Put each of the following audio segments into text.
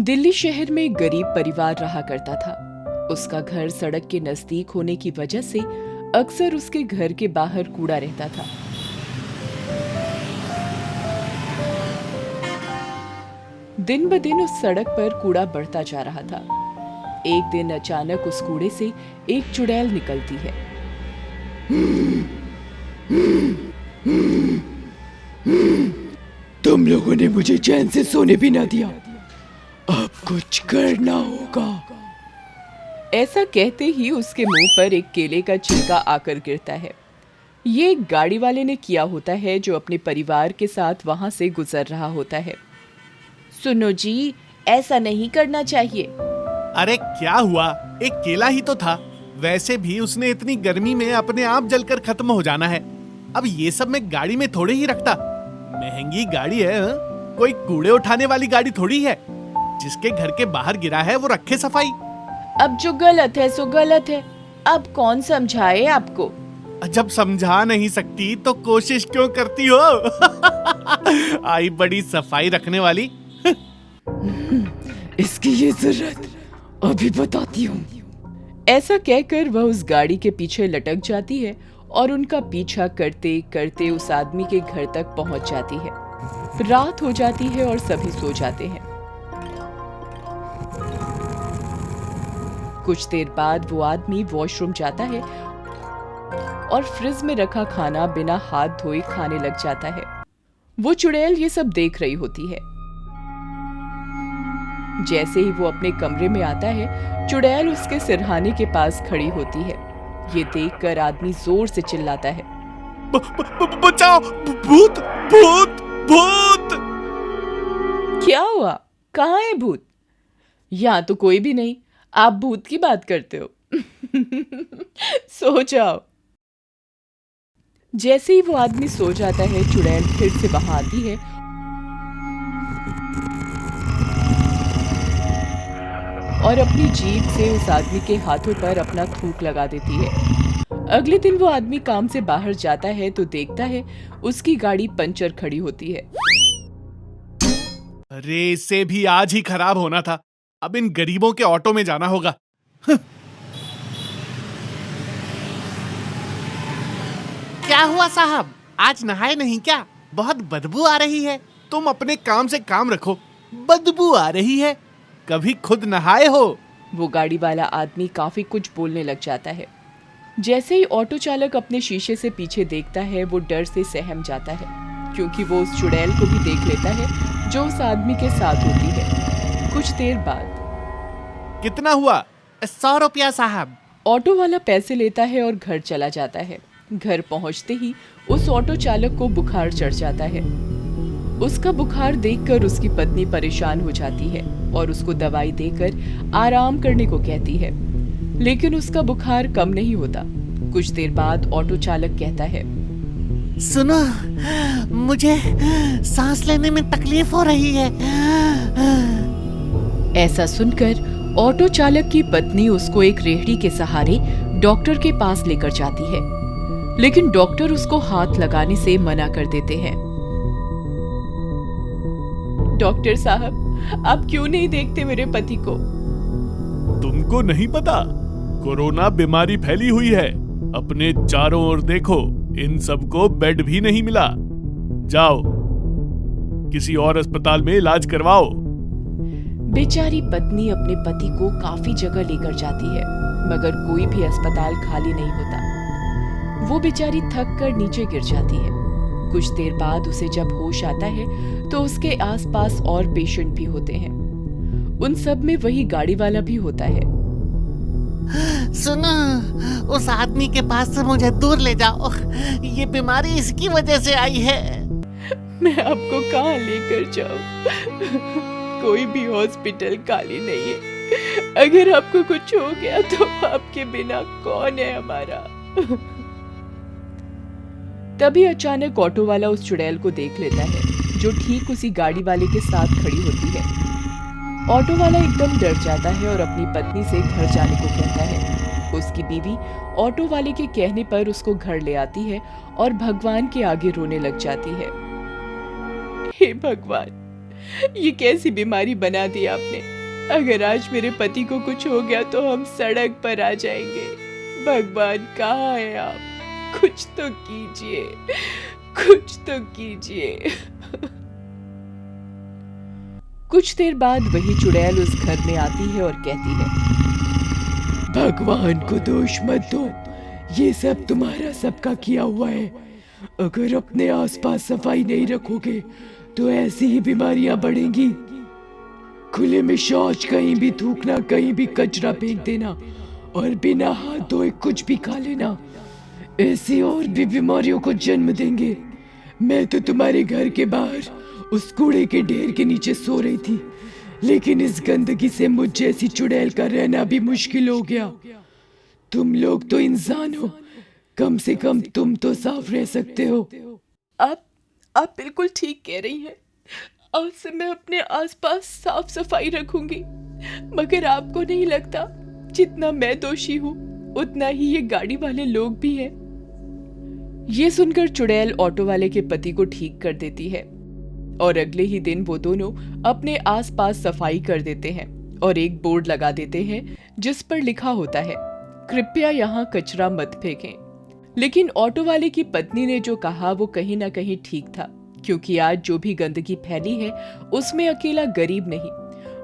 दिल्ली शहर में एक गरीब परिवार रहा करता था। उसका घर सड़क के नजदीक होने की वजह से अक्सर उसके घर के बाहर कूड़ा रहता था। दिन ब दिन उस सड़क पर कूड़ा बढ़ता जा रहा था। एक दिन अचानक उस कूड़े से एक चुड़ैल निकलती है। तुम लोगों ने मुझे चैन से सोने भी ना दिया, अब कुछ करना होगा। ऐसा कहते ही उसके मुंह पर एक केले का छिलका आकर गिरता है। ये एक गाड़ी वाले ने किया होता है जो अपने परिवार के साथ वहां से गुजर रहा होता है। सुनो जी, ऐसा नहीं करना चाहिए। अरे क्या हुआ, एक केला ही तो था। वैसे भी उसने इतनी गर्मी में अपने आप जलकर खत्म हो जाना है। अब ये सब मैं गाड़ी में थोड़े ही रखता। महंगी गाड़ी है, कोई कूड़े उठाने वाली गाड़ी थोड़ी है। जिसके घर के बाहर गिरा है वो रखे सफाई। अब जो गलत है सो गलत है, अब कौन समझाए आपको। जब समझा नहीं सकती तो कोशिश क्यों करती हो? आई बड़ी सफाई रखने वाली। इसकी ये जरूरत अभी बताती हूँ। ऐसा कहकर वह उस गाड़ी के पीछे लटक जाती है और उनका पीछा करते करते उस आदमी के घर तक पहुंच जाती है। रात हो जाती है और सभी सो जाते हैं। कुछ देर बाद वो आदमी वॉशरूम जाता है और फ्रिज में रखा खाना बिना हाथ धोए खाने लग जाता है। वो चुड़ैल ये सब देख रही होती है। जैसे ही वो अपने कमरे में आता है, चुड़ैल उसके सिरहाने के पास खड़ी होती है। ये देखकर आदमी जोर से चिल्लाता है, बचाओ, भूत भूत भूत। क्या हुआ, कहाँ है भूत? यहाँ तो कोई भी नहीं, आप भूत की बात करते हो। सो जाओ। जैसे ही वो आदमी सो जाता है, चुड़ैल फिर से वहां आती है और अपनी जीभ से उस आदमी के हाथों पर अपना थूक लगा देती है। अगले दिन वो आदमी काम से बाहर जाता है तो देखता है उसकी गाड़ी पंचर खड़ी होती है। अरे इससे भी आज ही खराब होना था। अब इन गरीबों के ऑटो में जाना होगा। क्या हुआ साहब, आज नहाए नहीं क्या? बहुत बदबू आ रही है। तुम अपने काम से काम रखो, बदबू आ रही है। कभी खुद नहाए हो? वो गाड़ी वाला आदमी काफी कुछ बोलने लग जाता है। जैसे ही ऑटो चालक अपने शीशे से पीछे देखता है, वो डर से सहम जाता है, क्योंकि वो उस चुड़ैल को भी देख लेता है जो उस आदमी के साथ होती है। कुछ देर बाद, कितना हुआ? 100 रुपया साहब। ऑटो वाला पैसे लेता है और घर चला जाता है। घर पहुंचते ही उस ऑटो चालक को बुखार चढ़ जाता है। उसका बुखार देखकर उसकी पत्नी परेशान हो जाती है और उसको दवाई देकर आराम करने को कहती है, लेकिन उसका बुखार कम नहीं होता। कुछ देर बाद ऑटो चालक कहता है, सुनो, मुझे सांस लेने में तकलीफ हो रही है। ऐसा सुनकर ऑटो चालक की पत्नी उसको एक रेहड़ी के सहारे डॉक्टर के पास लेकर जाती है, लेकिन डॉक्टर उसको हाथ लगाने से मना कर देते हैं। डॉक्टर साहब, आप क्यों नहीं देखते मेरे पति को? तुमको नहीं पता, कोरोना बीमारी फैली हुई है। अपने चारों ओर देखो, इन सबको बेड भी नहीं मिला। जाओ, किसी और अस्पताल में इलाज करवाओ। बेचारी पत्नी अपने पति को काफी जगह लेकर जाती है, मगर कोई भी अस्पताल खाली नहीं होता। वो बेचारी थक कर नीचे गिर जाती है। कुछ देर बाद उसे जब होश आता है तो उसके आसपास और पेशेंट भी होते हैं। उन सब में वही गाड़ी वाला भी होता है। सुनो, उस आदमी के पास से मुझे दूर ले जाओ। ये बीमारी इसकी वजह से आई है। मैं आपको कहाँ लेकर जाऊं? कोई भी हॉस्पिटल खाली नहीं है। अगर आपको कुछ हो गया तो आपके बिना कौन है हमारा? तभी अचानक ऑटो वाला उस चुड़ैल को देख लेता है, जो ठीक उसी गाड़ी वाले के साथ खड़ी होती है। ऑटो वाला एकदम डर जाता है और अपनी पत्नी से घर जाने को कहता है। उसकी बीवी ऑटो वाले के कहने पर उसको घर ले आती है और भगवान के आगे रोने लग जाती है। हे भगवान, ये कैसी बीमारी बना दी आपने? अगर आज मेरे पति को कुछ हो गया तो हम सड़क पर आ जाएंगे। भगवान कहाँ है आप? कुछ तो कीजिए, कुछ तो कीजिए। कुछ देर बाद वही चुड़ैल उस घर में आती है और कहती है, भगवान को दोष मत दो, ये सब तुम्हारा सबका किया हुआ है। अगर अपने आसपास सफाई नहीं रखोगे तो ऐसी ही बीमारियां बढ़ेंगी। खुले में शौच, कहीं भी थूकना, कहीं भी कचरा फेंक देना और बिना हाथ धोए कुछ भी खा लेना, ऐसी और भी बीमारियों को जन्म देंगे। मैं तो तुम्हारे घर के बाहर उस कूड़े के ढेर के नीचे सो रही थी, लेकिन इस गंदगी से मुझ जैसी चुड़ैल का रहना भी मुश्किल हो गया। तुम लोग तो इंसान हो, कम से कम तुम तो साफ रह सकते हो। आप बिल्कुल ठीक कह रही हैं। आज से मैं अपने आसपास साफ सफाई रखूंगी। मगर आपको नहीं लगता जितना मैं दोषी हूँ उतना ही ये गाड़ी वाले लोग भी हैं? ये सुनकर चुड़ैल ऑटो वाले के पति को ठीक कर देती है और अगले ही दिन वो दोनों अपने आसपास सफाई कर देते हैं और एक बोर्ड लगा देते हैं जिस पर लिखा होता है, कृपया यहाँ कचरा मत फेंकें। लेकिन ऑटो वाले की पत्नी ने जो कहा वो कहीं ना कहीं ठीक था, क्योंकि आज जो भी गंदगी फैली है उसमें अकेला गरीब नहीं,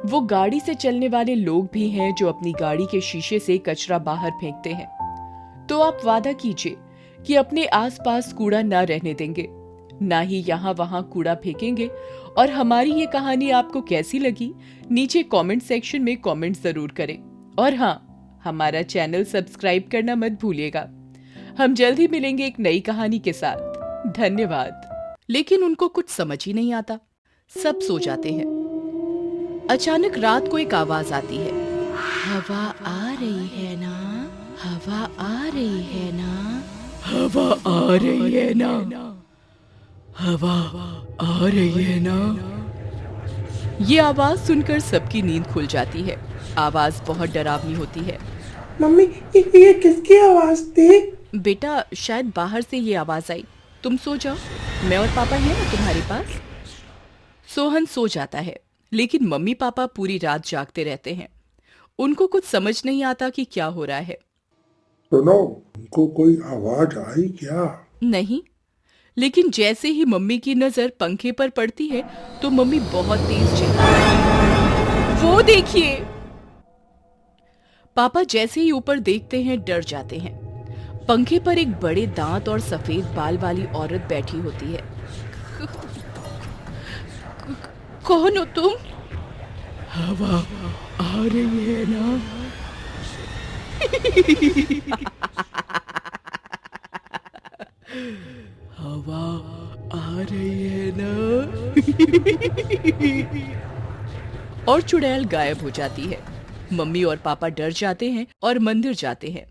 वो गाड़ी से चलने वाले लोग भी हैं जो अपनी गाड़ी के शीशे से कचरा बाहर फेंकते हैं। तो आप वादा कीजिए कि अपने आसपास कूड़ा ना रहने देंगे, ना ही यहाँ वहाँ कूड़ा फेंकेंगे। और हमारी ये कहानी आपको कैसी लगी नीचे कमेंट सेक्शन में कमेंट जरूर करें। और हाँ, हमारा चैनल सब्सक्राइब करना मत भूलिएगा। हम जल्द ही मिलेंगे एक नई कहानी के साथ। धन्यवाद। लेकिन उनको कुछ समझ ही नहीं आता, सब सो जाते हैं। अचानक रात को एक आवाज आती है, हवा आ रही है ना, हवा आ रही है ना, हवा आ रही है ना, हवा आ रही है ना। ये आवाज सुनकर सबकी नींद खुल जाती है। आवाज बहुत डरावनी होती है। मम्मी, ये किसकी आवाज थी? बेटा, शायद बाहर से ये आवाज आई। तुम सो जाओ, मैं और पापा हैं ना तुम्हारे पास। सोहन सो जाता है, लेकिन मम्मी पापा पूरी रात जागते रहते हैं। उनको कुछ समझ नहीं आता कि क्या हो रहा है। सुनो, उनको कोई आवाज आई क्या? नहीं, लेकिन जैसे ही मम्मी की नजर पंखे पर पड़ती है तो मम्मी बहुत तेज चिल्लाती है, वो देखिए। पापा जैसे ही ऊपर देखते हैं डर जाते हैं। पंखे पर एक बड़े दांत और सफेद बाल वाली औरत बैठी होती है। कौन हो तुम? हवा आ रही है ना। हवा आ रही है ना। और चुड़ैल गायब हो जाती है। मम्मी और पापा डर जाते हैं और मंदिर जाते हैं।